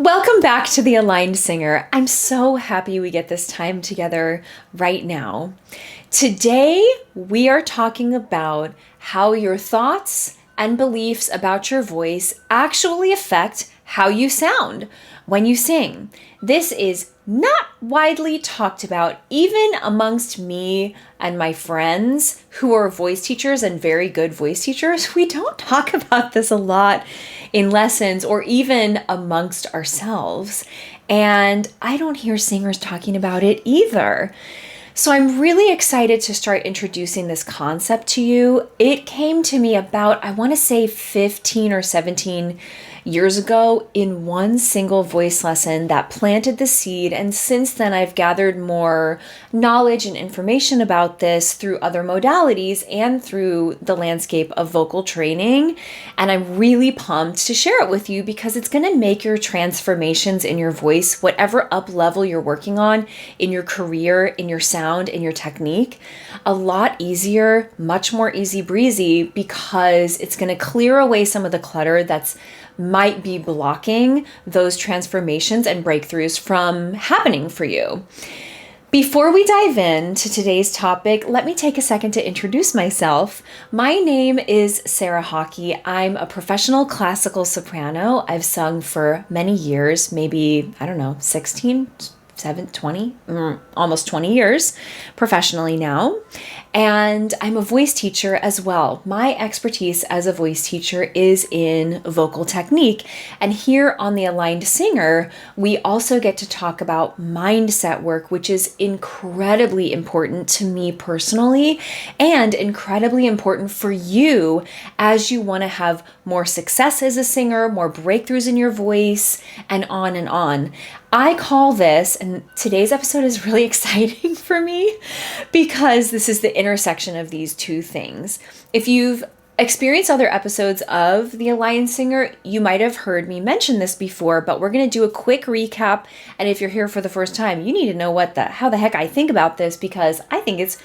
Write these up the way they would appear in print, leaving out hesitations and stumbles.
Welcome back to The Aligned Singer. I'm so happy we get this time together right now. Today, we are talking about how your thoughts and beliefs about your voice actually affect how you sound when you sing. This is not widely talked about, even amongst me and my friends who are voice teachers and very good voice teachers. We don't talk about this a lot in lessons or even amongst ourselves. And I don't hear singers talking about it either. So I'm really excited to start introducing this concept to you. It came to me about, I want to say 15 or 17 years ago in one single voice lesson that planted the seed. And since then, I've gathered more knowledge and information about this through other modalities and through the landscape of vocal training. And I'm really pumped to share it with you because it's going to make your transformations in your voice, whatever up level you're working on in your career, in your sound, in your technique, a lot easier, much more easy breezy, because it's going to clear away some of the clutter that's might be blocking those transformations and breakthroughs from happening for you. Before we dive into today's topic, let me take a second to introduce myself. My name is Sarah Hockey. I'm a professional classical soprano. I've sung for many years, maybe, 16, 20, almost 20 years professionally now. And I'm a voice teacher as well. My expertise as a voice teacher is in vocal technique. And here on The Aligned Singer, we also get to talk about mindset work, which is incredibly important to me personally and incredibly important for you as you want to have more success as a singer, more breakthroughs in your voice, and on and on. I call this, and today's episode is really exciting for me because this is the intersection of these two things. If you've experienced other episodes of The Aligned Singer, you might have heard me mention this before, but we're going to do a quick recap. And if you're here for the first time, you need to know how the heck I think about this because I think it's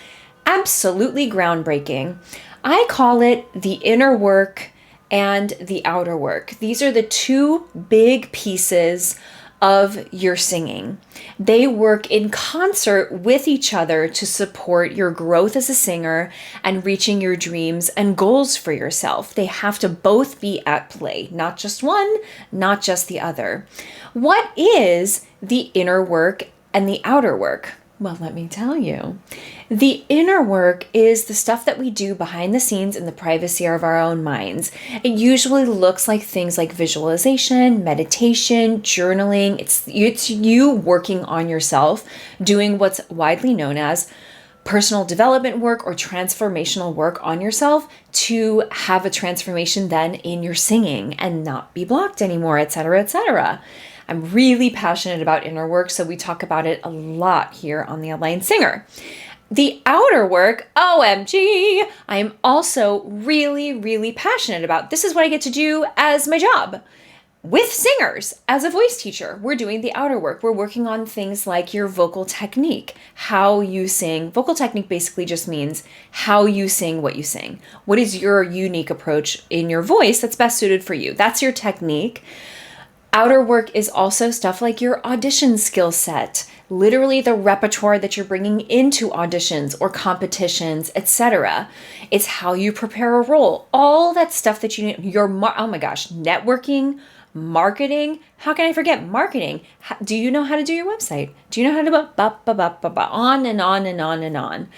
absolutely groundbreaking. I call it the inner work and the outer work. These are the two big pieces of your singing. They work in concert with each other to support your growth as a singer and reaching your dreams and goals for yourself. They have to both be at play, not just one, not just the other. What is the inner work and the outer work? Well, let me tell you. The inner work is the stuff that we do behind the scenes in the privacy of our own minds. It usually looks like things like visualization, meditation, journaling. It's you working on yourself, doing what's widely known as personal development work or transformational work on yourself to have a transformation then in your singing and not be blocked anymore, etc., etc. I'm really passionate about inner work, so we talk about it a lot here on The Aligned Singer. The outer work, OMG, I am also really, really passionate about. This is what I get to do as my job. With singers, as a voice teacher, we're doing the outer work. We're working on things like your vocal technique, how you sing. Vocal technique basically just means how you sing what you sing. What is your unique approach in your voice that's best suited for you? That's your technique. Outer work is also stuff like your audition skill set, literally the repertoire that you're bringing into auditions or competitions, etc. It's how you prepare a role, all that stuff that you need. Oh my gosh, networking, marketing. How can I forget marketing? Do you know how to do your website? Do you know how to on and on and on and on?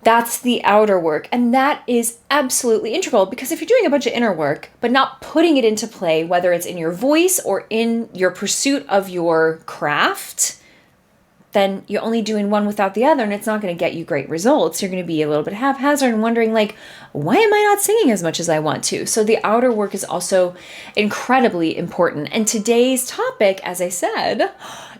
That's the outer work. And that is absolutely integral because if you're doing a bunch of inner work, but not putting it into play, whether it's in your voice or in your pursuit of your craft, then you're only doing one without the other and it's not going to get you great results. You're going to be a little bit haphazard and wondering why am I not singing as much as I want to? So the outer work is also incredibly important. And today's topic, as I said,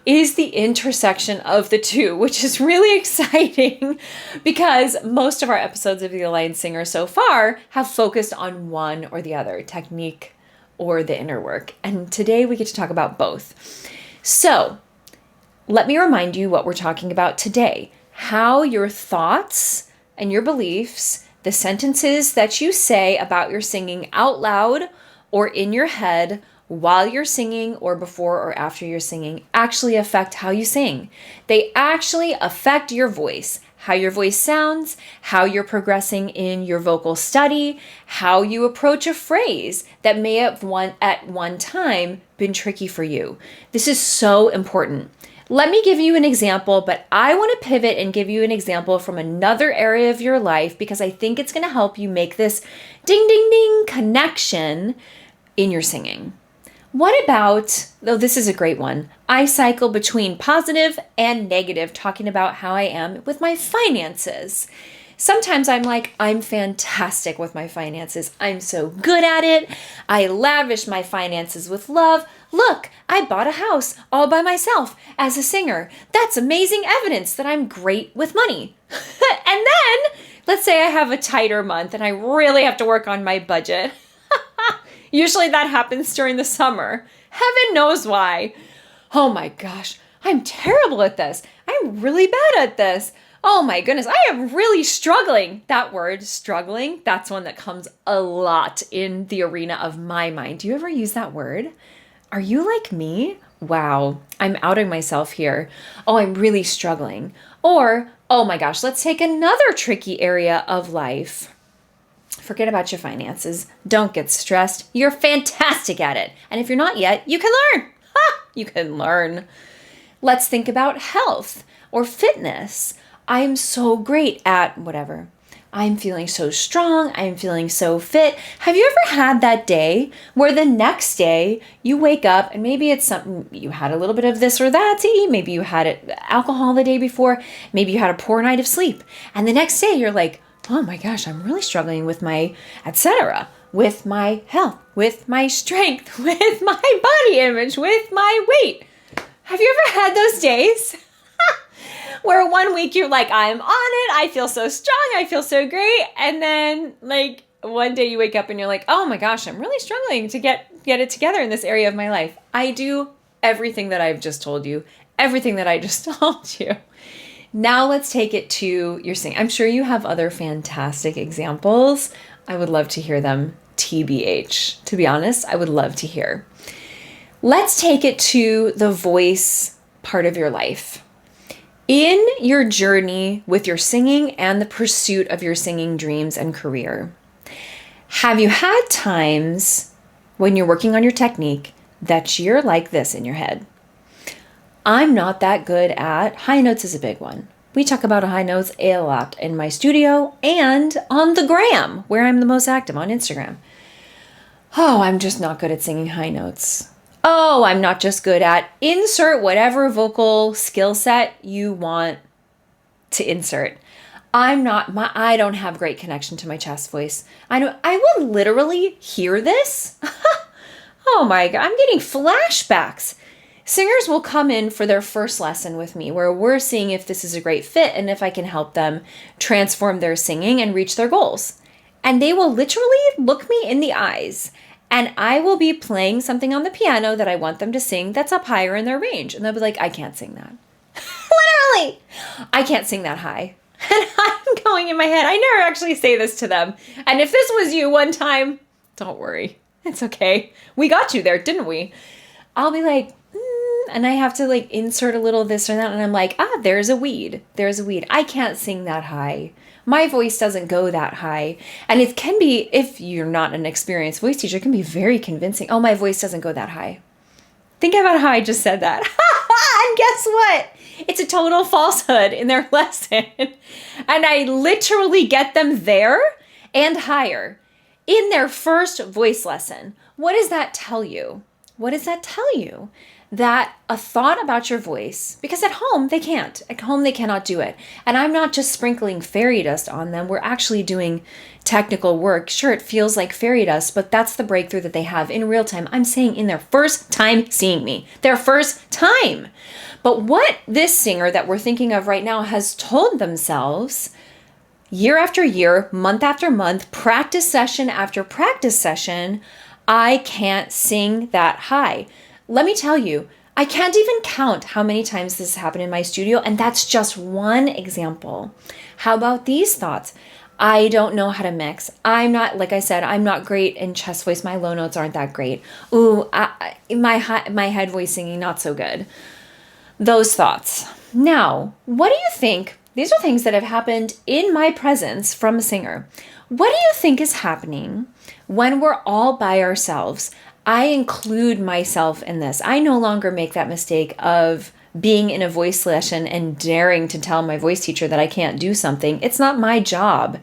is the intersection of the two, which is really exciting because most of our episodes of The Aligned Singer so far have focused on one or the other, technique or the inner work. And today we get to talk about both. So let me remind you what we're talking about today, how your thoughts and your beliefs, the sentences that you say about your singing out loud or in your head while you're singing or before or after you're singing actually affect how you sing. They actually affect your voice, how your voice sounds, how you're progressing in your vocal study, how you approach a phrase that may have at one time been tricky for you. This is so important. Let me give you an example, but I want to pivot and give you an example from another area of your life because I think it's going to help you make this ding, ding, ding connection in your singing. What about, though this is a great one, I cycle between positive and negative, talking about how I am with my finances. Sometimes I'm like, I'm fantastic with my finances. I'm so good at it. I lavish my finances with love. Look, I bought a house all by myself as a singer. That's amazing evidence that I'm great with money. And then, let's say I have a tighter month and I really have to work on my budget. Usually that happens during the summer. Heaven knows why. Oh my gosh, I'm terrible at this. I'm really bad at this. Oh my goodness, I am really struggling. That word, struggling, that's one that comes a lot in the arena of my mind. Do you ever use that word? Are you like me? Wow, I'm outing myself here. Oh, I'm really struggling. Or, oh my gosh, let's take another tricky area of life. Forget about your finances. Don't get stressed. You're fantastic at it. And if you're not yet, you can learn. You can learn. Let's think about health or fitness. I'm so great at whatever. I'm feeling so strong. I'm feeling so fit. Have you ever had that day where the next day you wake up and maybe it's something you had a little bit of this or that to eat. Maybe you had alcohol the day before. Maybe you had a poor night of sleep. And the next day you're like, oh my gosh, I'm really struggling with my etc., with my health, with my strength, with my body image, with my weight. Have you ever had those days where one week you're like, I'm on it, I feel so strong, I feel so great, and then like one day you wake up and you're like, oh my gosh, I'm really struggling to get it together in this area of my life. I do everything that I've just told you, everything that I just told you. Now let's take it to your singing. I'm sure you have other fantastic examples. I would love to hear them. TBH. To be honest, I would love to hear. Let's take it to the voice part of your life. In your journey with your singing and the pursuit of your singing dreams and career, have you had times when you're working on your technique that you're like this in your head? I'm not that good at high notes is a big one. We talk about high notes a lot in my studio and on the gram, where I'm the most active on Instagram. Oh, I'm just not good at singing high notes. Oh, I'm not just good at insert whatever vocal skill set you want to insert. I don't have great connection to my chest voice. I will literally hear this. Oh my God, I'm getting flashbacks. Singers will come in for their first lesson with me where we're seeing if this is a great fit and if I can help them transform their singing and reach their goals. And they will literally look me in the eyes and I will be playing something on the piano that I want them to sing that's up higher in their range. And they'll be like, I can't sing that. Literally, I can't sing that high. And I'm going in my head, I never actually say this to them. And if this was you one time, don't worry. It's okay. We got you there, didn't we? I'll be like, and I have to like insert a little this or that. And I'm like, there's a weed. There's a weed. I can't sing that high. My voice doesn't go that high. And it can be, if you're not an experienced voice teacher, it can be very convincing. Oh, my voice doesn't go that high. Think about how I just said that. And guess what? It's a total falsehood in their lesson. And I literally get them there and higher in their first voice lesson. What does that tell you? What does that tell you? That a thought about your voice, because at home they can't. At home they cannot do it. And I'm not just sprinkling fairy dust on them. We're actually doing technical work. Sure, it feels like fairy dust, but that's the breakthrough that they have in real time. I'm saying in their first time seeing me. Their first time. But what this singer that we're thinking of right now has told themselves year after year, month after month, practice session after practice session, I can't sing that high. Let me tell you, I can't even count how many times this has happened in my studio, and that's just one example. How about these thoughts? I don't know how to mix. I'm not, like I said, I'm not great in chest voice. My low notes aren't that great. Ooh, my head voice singing, not so good. Those thoughts. Now, what do you think? These are things that have happened in my presence from a singer. What do you think is happening when we're all by ourselves? I include myself in this. I no longer make that mistake of being in a voice lesson and daring to tell my voice teacher that I can't do something. It's not my job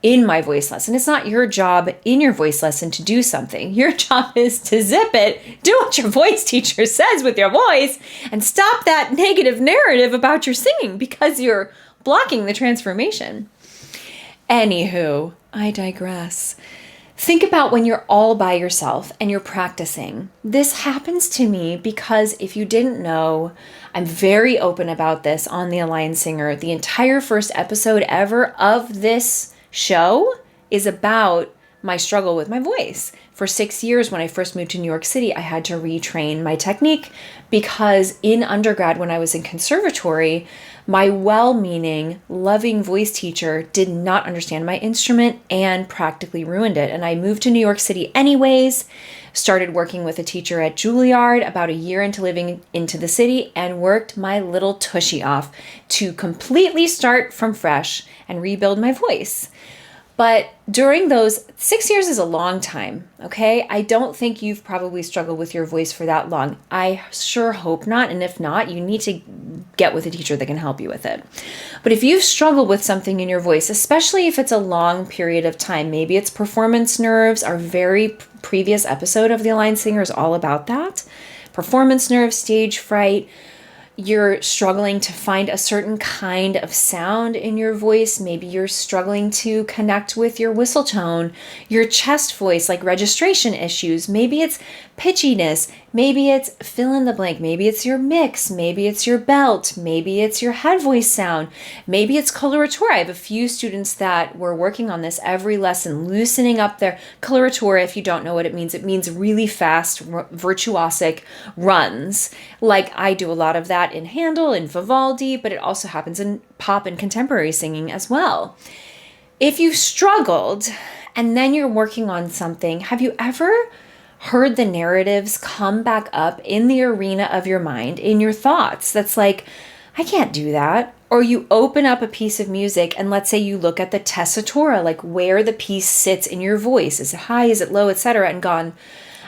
in my voice lesson. It's not your job in your voice lesson to do something. Your job is to zip it, do what your voice teacher says with your voice, and stop that negative narrative about your singing because you're blocking the transformation. Anywho, I digress. Think about when you're all by yourself and you're practicing. This happens to me because if you didn't know, I'm very open about this on the Aligned Singer. The entire first episode ever of this show is about my struggle with my voice. For 6 years, when I first moved to New York City, I had to retrain my technique because in undergrad, when I was in conservatory, my well-meaning, loving voice teacher did not understand my instrument and practically ruined it. And I moved to New York City anyways, started working with a teacher at Juilliard about a year into living into the city, and worked my little tushy off to completely start from fresh and rebuild my voice. But during those 6 years is a long time, okay? I don't think you've probably struggled with your voice for that long. I sure hope not. And if not, you need to get with a teacher that can help you with it. But if you've struggled with something in your voice, especially if it's a long period of time, maybe it's performance nerves. Our very previous episode of The Aligned Singer is all about that. Performance nerves, stage fright. You're struggling to find a certain kind of sound in your voice. Maybe you're struggling to connect with your whistle tone, your chest voice, like registration issues. Maybe it's pitchiness. Maybe it's fill in the blank. Maybe it's your mix. Maybe it's your belt. Maybe it's your head voice sound. Maybe it's coloratura. I have a few students that were working on this every lesson, loosening up their coloratura. If you don't know what it means really fast, virtuosic runs. Like I do a lot of that in Handel, in Vivaldi, but it also happens in pop and contemporary singing as well. If you've struggled and then you're working on something, have you ever heard the narratives come back up in the arena of your mind, in your thoughts? That's like, I can't do that. Or you open up a piece of music and let's say you look at the tessitura, like where the piece sits in your voice. Is it high? Is it low? Etc. And gone,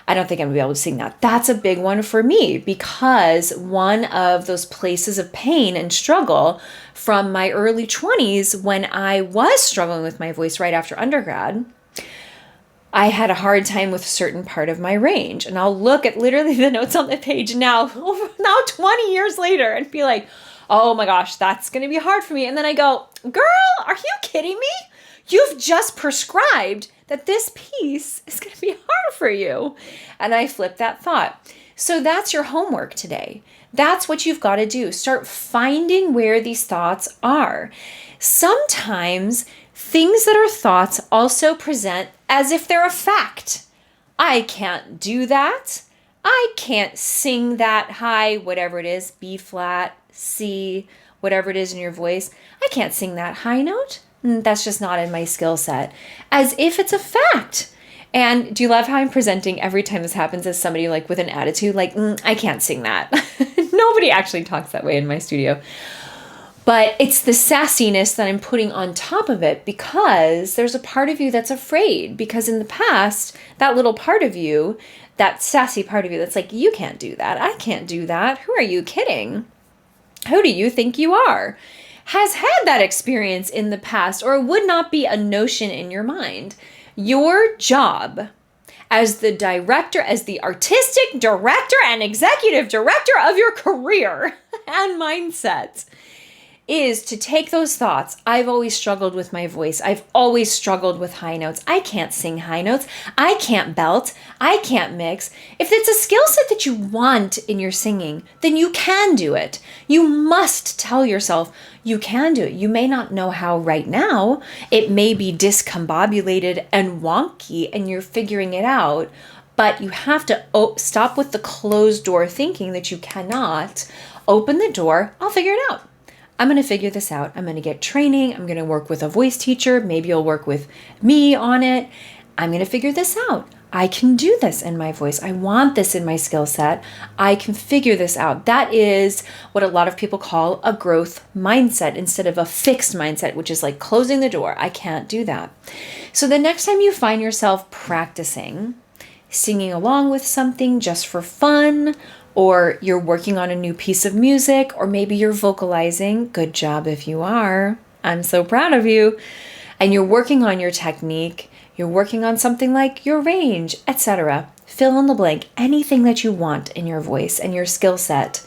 I don't think I'm gonna be able to sing that. That's a big one for me because one of those places of pain and struggle from my early 20s when I was struggling with my voice right after undergrad, I had a hard time with a certain part of my range. And I'll look at literally the notes on the page now 20 years later and be like, oh my gosh, that's going to be hard for me. And then I go, girl, are you kidding me? You've just prescribed that this piece is going to be hard for you. And I flip that thought. So that's your homework today. That's what you've got to do. Start finding where these thoughts are. Sometimes things that are thoughts also present as if they're a fact. I can't do that. I can't sing that high, whatever it is, B flat, C, whatever it is in your voice. I can't sing that high note. That's just not in my skill set. As if it's a fact. And do you love how I'm presenting every time this happens as somebody like with an attitude, like, I can't sing that. Nobody actually talks that way in my studio. But it's the sassiness that I'm putting on top of it because there's a part of you that's afraid. Because in the past, that little part of you, that sassy part of you that's like, you can't do that. I can't do that. Who are you kidding? Who do you think you are? Has had that experience in the past or would not be a notion in your mind. Your job as the director, as the artistic director and executive director of your career and mindset is to take those thoughts. I've always struggled with my voice. I've always struggled with high notes. I can't sing high notes. I can't belt. I can't mix. If it's a skill set that you want in your singing, then you can do it. You must tell yourself you can do it. You may not know how right now. It may be discombobulated and wonky and you're figuring it out, but you have to stop with the closed door thinking that you cannot. Open the door. I'll figure it out. I'm going to figure this out. I'm going to get training. I'm going to work with a voice teacher. Maybe you'll work with me on it. I'm going to figure this out. I can do this in my voice. I want this in my skill set. I can figure this out. That is what a lot of people call a growth mindset instead of a fixed mindset, which is like closing the door. I can't do that. So the next time you find yourself practicing, singing along with something just for fun, or you're working on a new piece of music, or maybe you're vocalizing, good job if you are. I'm so proud of you. And you're working on your technique, you're working on something like your range, etc. Fill in the blank, anything that you want in your voice and your skill set.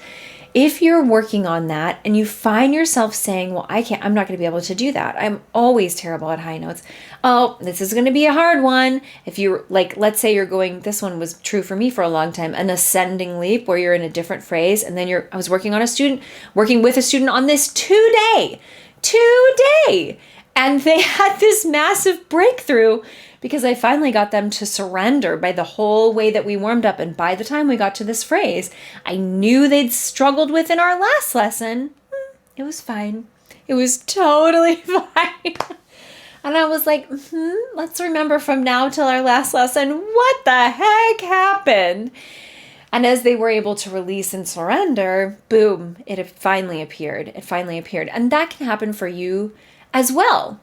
If you're working on that and you find yourself saying, well, I'm not going to be able to do that. I'm always terrible at high notes. Oh, this is going to be a hard one. If you're like, let's say you're going, this one was true for me for a long time, an ascending leap where you're in a different phrase. And then I was working with a student on this today. And they had this massive breakthrough because I finally got them to surrender by the whole way that we warmed up. And by the time we got to this phrase, I knew they'd struggled with in our last lesson. It was fine. It was totally fine. And I was like, let's remember from now till our last lesson, what the heck happened? And as they were able to release and surrender, boom, it finally appeared. And that can happen for you as well.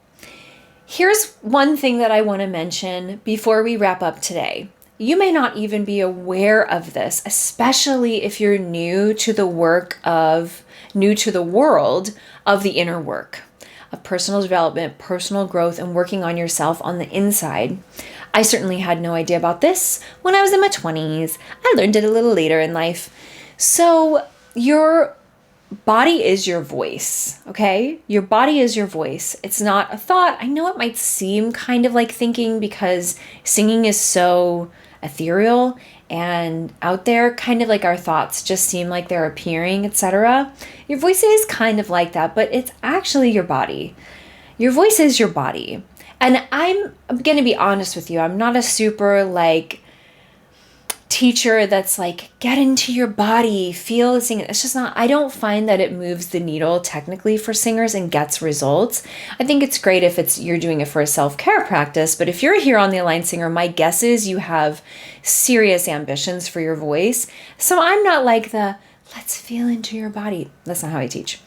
Here's one thing that I want to mention before we wrap up today. You may not even be aware of this, especially if you're new to the world of the inner work of personal development, personal growth, and working on yourself on the inside. I certainly had no idea about this when I was in my 20s. I learned it a little later in life. So your body is your voice, okay? Your body is your voice. It's not a thought. I know it might seem kind of like thinking because singing is so ethereal and out there, kind of like our thoughts just seem like they're appearing, etc. Your voice is kind of like that, but it's actually your body. Your voice is your body. And I'm going to be honest with you. I'm not a super teacher that's like, get into your body, feel the singing. It's just not, I don't find that it moves the needle technically for singers and gets results. I think it's great if you're doing it for a self-care practice, but if you're here on the Aligned Singer, my guess is you have serious ambitions for your voice. So I'm not like let's feel into your body. That's not how I teach.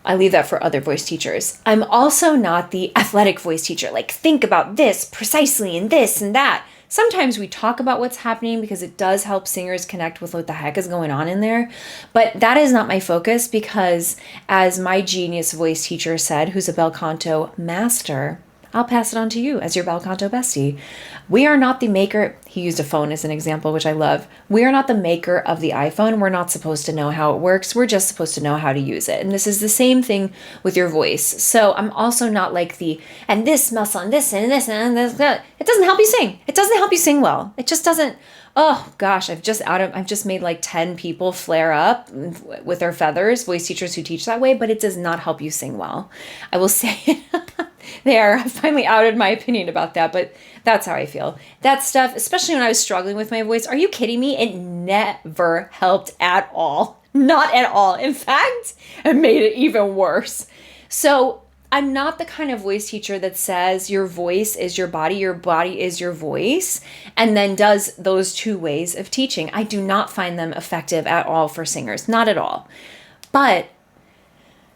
I leave that for other voice teachers. I'm also not the athletic voice teacher, like think about this precisely and this and that. Sometimes we talk about what's happening because it does help singers connect with what the heck is going on in there. But that is not my focus because, as my genius voice teacher said, who's a bel canto master, I'll pass it on to you as your bel canto bestie. We are not the maker. He used a phone as an example, which I love. We are not the maker of the iPhone. We're not supposed to know how it works. We're just supposed to know how to use it. And this is the same thing with your voice. So I'm also not like and this muscle and this and this and this. It doesn't help you sing. It doesn't help you sing well. It just doesn't. Oh gosh, I've just made like 10 people flare up with their feathers, voice teachers who teach that way, but it does not help you sing well. I will say it. There, I finally outed my opinion about that, but that's how I feel. That stuff, especially when I was struggling with my voice, are you kidding me? It never helped at all. Not at all. In fact, it made it even worse. So I'm not the kind of voice teacher that says your voice is your body is your voice, and then does those two ways of teaching. I do not find them effective at all for singers. Not at all. But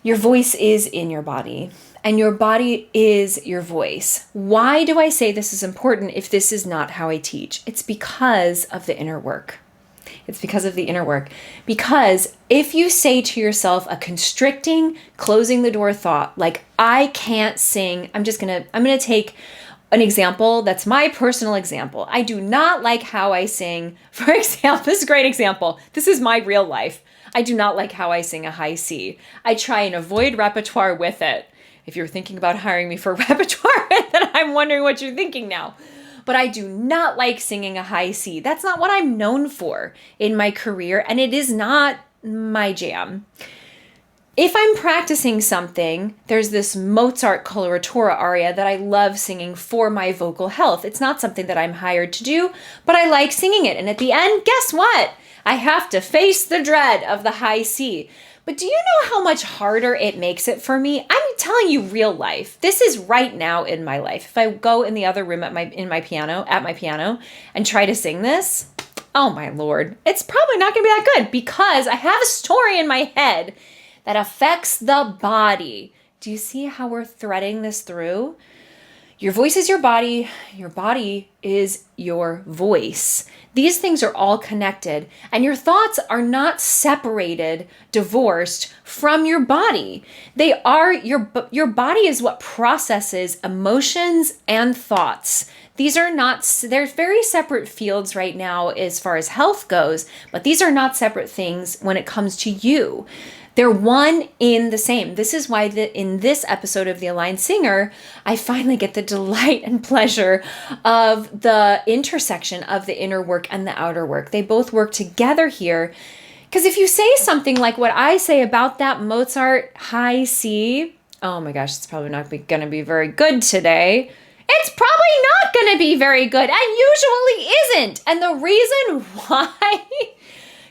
your voice is in your body. And your body is your voice. Why do I say this is important if this is not how I teach? It's because of the inner work. Because if you say to yourself a constricting, closing the door thought, like, I can't sing, I'm going to take an example that's my personal example. I do not like how I sing. For example, this is a great example. This is my real life. I do not like how I sing a high C. I try and avoid repertoire with it. If you're thinking about hiring me for repertoire, then I'm wondering what you're thinking now. But I do not like singing a high C. That's not what I'm known for in my career, and it is not my jam. If I'm practicing something, there's this Mozart coloratura aria that I love singing for my vocal health. It's not something that I'm hired to do, but I like singing it. And at the end, guess what? I have to face the dread of the high C. But do you know how much harder it makes it for me? I'm telling you real life. This is right now in my life. If I go in the other room at my piano and try to sing this, oh my Lord, it's probably not going to be that good because I have a story in my head that affects the body. Do you see how we're threading this through? Your voice is your body is your voice. These things are all connected, and your thoughts are not separated, divorced from your body. They are your body is what processes emotions and thoughts. These are not, they're very separate fields right now as far as health goes, but these are not separate things when it comes to you. They're one in the same. This is why in this episode of The Aligned Singer, I finally get the delight and pleasure of the intersection of the inner work and the outer work. They both work together here. Because if you say something like what I say about that Mozart high C, oh my gosh, it's probably not going to be very good today. It's probably not going to be very good, and usually isn't. And the reason why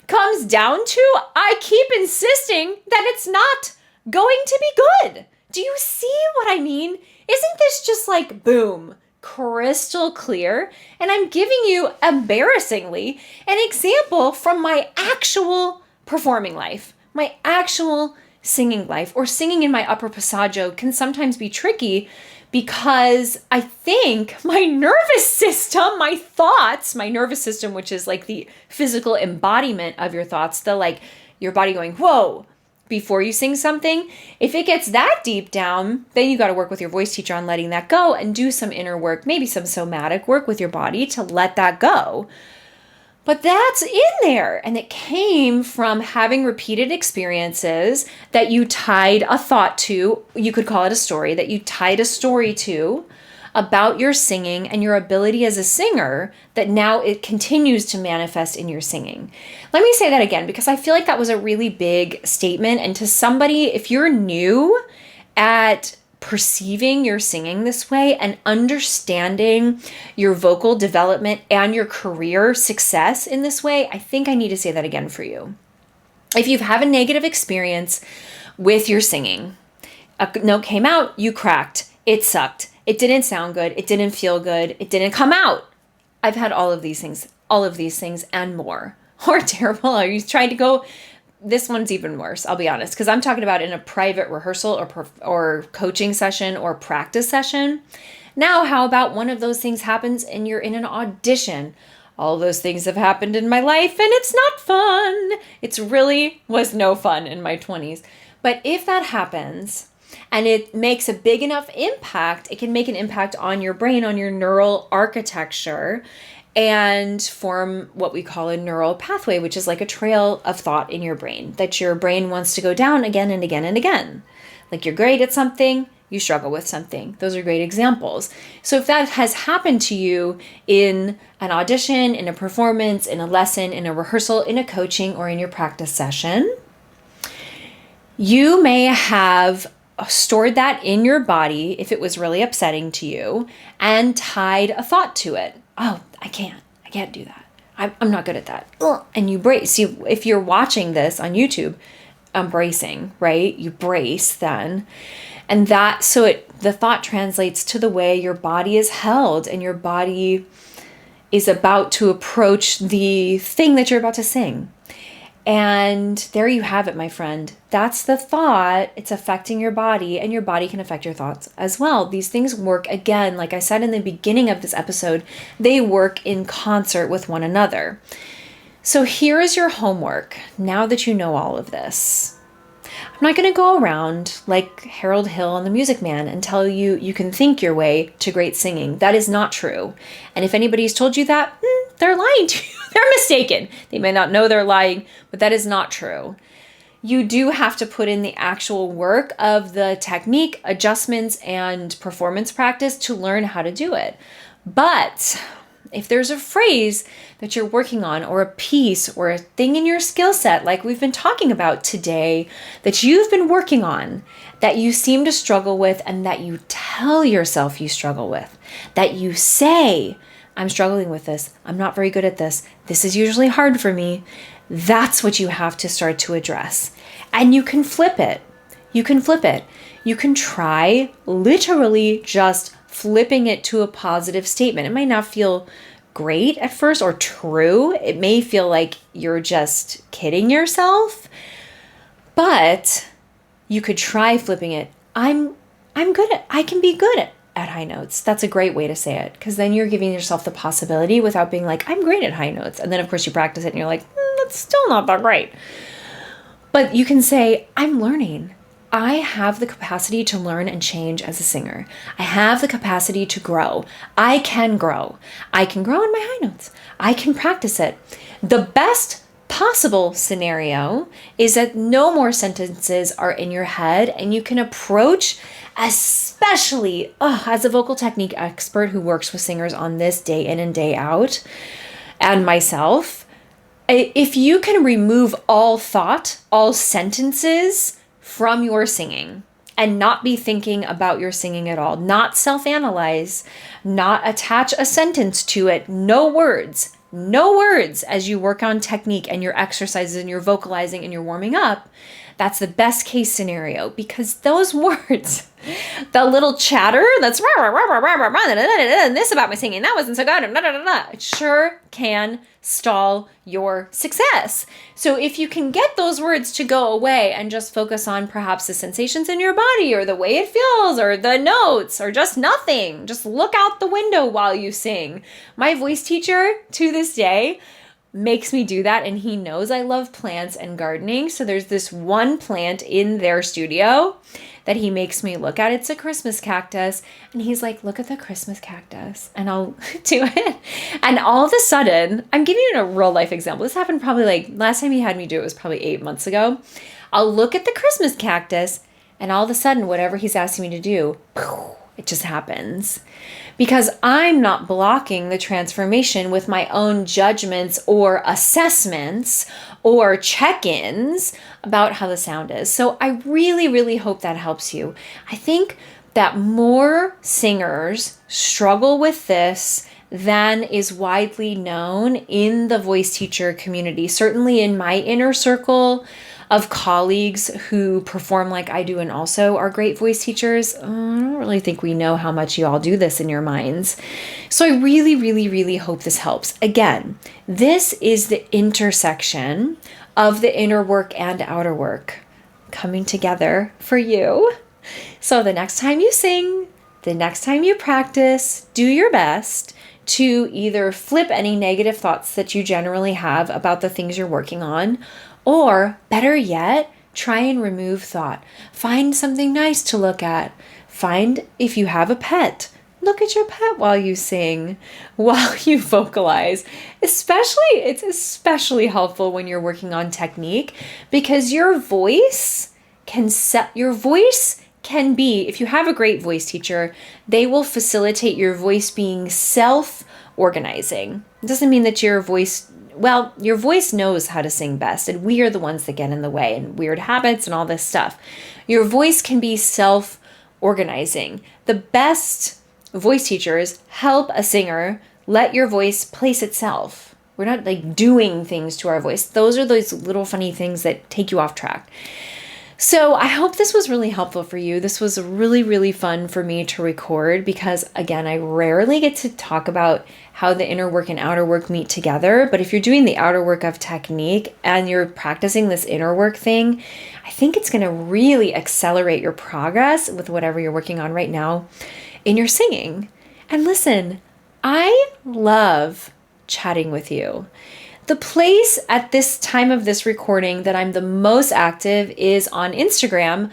comes down to I keep insisting that it's not going to be good. Do you see what I mean? Isn't this just like boom, crystal clear? And I'm giving you, embarrassingly, an example from my actual performing life, my actual singing life, or singing in my upper passaggio can sometimes be tricky because I think my nervous system, my thoughts, my nervous system, which is like the physical embodiment of your thoughts, the like your body going, whoa, before you sing something. If it gets that deep down, then you got to work with your voice teacher on letting that go and do some inner work, maybe some somatic work with your body to let that go. But that's in there, and it came from having repeated experiences that you tied a thought to. You could call it a story, that you tied a story to about your singing and your ability as a singer, that now it continues to manifest in your singing. Let me say that again, because I feel like that was a really big statement. And to somebody, if you're new at perceiving your singing this way and understanding your vocal development and your career success in this way, I think I need to say that again for you. If you've had a negative experience with your singing, a note came out, you cracked, it sucked, it didn't sound good, it didn't feel good, it didn't come out. I've had all of these things and more. Or terrible. Are you trying to go? This one's even worse, I'll be honest, because I'm talking about in a private rehearsal or coaching session or practice session. Now, how about one of those things happens and you're in an audition? All those things have happened in my life and it's not fun. It's really was no fun in my 20s. But if that happens and it makes a big enough impact, it can make an impact on your brain, on your neural architecture, and form what we call a neural pathway, which is like a trail of thought in your brain that your brain wants to go down again and again and again. Like you're great at something, you struggle with something. Those are great examples. So if that has happened to you in an audition, in a performance, in a lesson, in a rehearsal, in a coaching, or in your practice session, you may have stored that in your body if it was really upsetting to you and tied a thought to it. Oh, I can't do that. I'm not good at that. Ugh. And you brace. See, if you're watching this on YouTube, I'm bracing, right? You brace then. And that, the thought translates to the way your body is held and your body is about to approach the thing that you're about to sing. And there you have it, my friend. That's the thought. It's affecting your body, and your body can affect your thoughts as well. These things work, again, like I said in the beginning of this episode, they work in concert with one another. So here is your homework, now that you know all of this. I'm not going to go around like Harold Hill on The Music Man and tell you you can think your way to great singing. That is not true. And if anybody's told you that, they're lying to you. They're mistaken. They may not know they're lying, but that is not true. You do have to put in the actual work of the technique, adjustments, and performance practice to learn how to do it. But if there's a phrase that you're working on, or a piece or a thing in your skill set, like we've been talking about today, that you've been working on, that you seem to struggle with, and that you tell yourself you struggle with, that you say, I'm struggling with this, I'm not very good at this, this is usually hard for me, That's what you have to start to address. And you can flip it. You can flip it. You can try literally just flipping it to a positive statement. It might not feel great at first or true. It may feel like you're just kidding yourself, but you could try flipping it. I can be good at high notes. That's a great way to say it, because then you're giving yourself the possibility without being like, I'm great at high notes. And then of course you practice it and you're like, that's still not that great. But you can say, I'm learning. I have the capacity to learn and change as a singer. I have the capacity to grow. I can grow. I can grow in my high notes. I can practice it. The best possible scenario is that no more sentences are in your head and you can approach, especially as a vocal technique expert who works with singers on this day in and day out, and myself, if you can remove all thought, all sentences from your singing and not be thinking about your singing at all, not self-analyze, not attach a sentence to it, no words as you work on technique and your exercises and your vocalizing and you're warming up, that's the best case scenario, because those words, the little chatter that's and this about my singing, that wasn't so good, it sure can stall your success. So if you can get those words to go away and just focus on perhaps the sensations in your body or the way it feels or the notes or just nothing, just look out the window while you sing. My voice teacher to this day makes me do that, and he knows I love plants and gardening. So there's this one plant in their studio that he makes me look at. It's a Christmas cactus, and he's like, look at the Christmas cactus, and I'll do it. And all of a sudden, I'm giving you a real life example. This happened probably like last time he had me do it was probably 8 months ago. I'll look at the Christmas cactus, and all of a sudden, whatever he's asking me to do, it just happens. Because I'm not blocking the transformation with my own judgments or assessments or check-ins about how the sound is. So I really, really hope that helps you. I think that more singers struggle with this than is widely known in the voice teacher community. Certainly in my inner circle of colleagues who perform like I do and also are great voice teachers, I don't really think we know how much you all do this in your minds. So I really, really, really hope this helps. Again, this is the intersection of the inner work and outer work coming together for you. So the next time you sing, the next time you practice, do your best to either flip any negative thoughts that you generally have about the things you're working on, or better yet, try and remove thought. Find something nice to look at. Find, if you have a pet, look at your pet while you sing, while you vocalize. It's especially helpful when you're working on technique, because your voice can be, if you have a great voice teacher, they will facilitate your voice being self-organizing. It doesn't mean that your voice knows how to sing best, and we are the ones that get in the way, and weird habits and all this stuff. Your voice can be self-organizing. The best voice teachers help a singer let your voice place itself. We're not like doing things to our voice. Those are those little funny things that take you off track. So I hope this was really helpful for you. This was really, really fun for me to record because, again, I rarely get to talk about how the inner work and outer work meet together. But if you're doing the outer work of technique and you're practicing this inner work thing, I think it's going to really accelerate your progress with whatever you're working on right now in your singing. And listen, I love chatting with you. The place at this time of this recording that I'm the most active is on Instagram.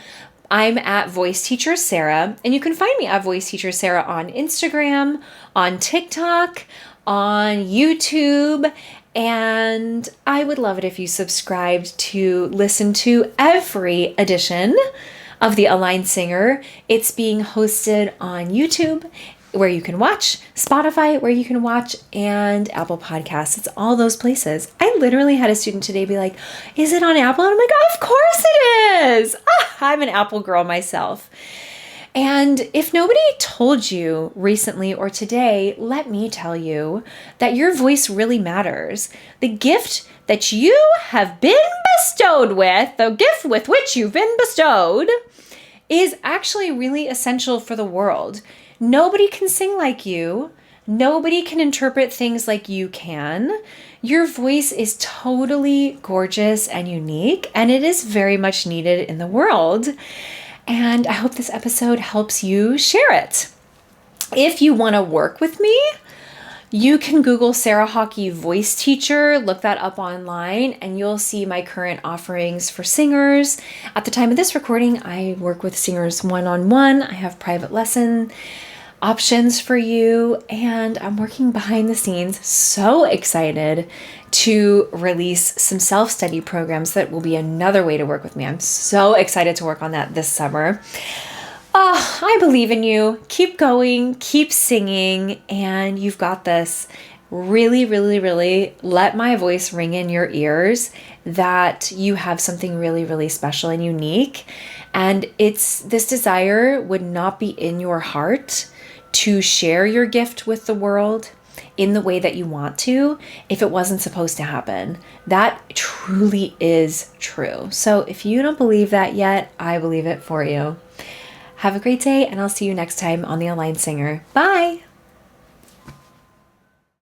I'm at Voice Teacher Sarah, and you can find me at Voice Teacher Sarah on Instagram, on TikTok, on YouTube, and I would love it if you subscribed to listen to every edition of The Aligned Singer. It's being hosted on YouTube, where you can watch, Spotify, where you can watch, and Apple Podcasts. It's all those places. I literally had a student today be like, is it on Apple? And I'm like, of course it is. I'm an Apple girl myself. And if nobody told you recently or today, let me tell you that your voice really matters. The gift that you have been bestowed with, the gift with which you've been bestowed, is actually really essential for the world. Nobody can sing like you. Nobody can interpret things like you can. Your voice is totally gorgeous and unique, and it is very much needed in the world. And I hope this episode helps you share it. If you want to work with me, you can Google Sarah Hockey Voice Teacher, look that up online, and you'll see my current offerings for singers. At the time of this recording, I work with singers one-on-one. I have private lesson options for you, and I'm working behind the scenes. So excited to release some self-study programs that will be another way to work with me. I'm so excited to work on that this summer. Oh, I believe in you. Keep going, keep singing, and you've got this. Really, really, really let my voice ring in your ears that you have something really, really special and unique. And this desire would not be in your heart to share your gift with the world in the way that you want to if it wasn't supposed to happen. That truly is true. So if you don't believe that yet, I believe it for you. Have a great day, and I'll see you next time on The Aligned Singer. Bye!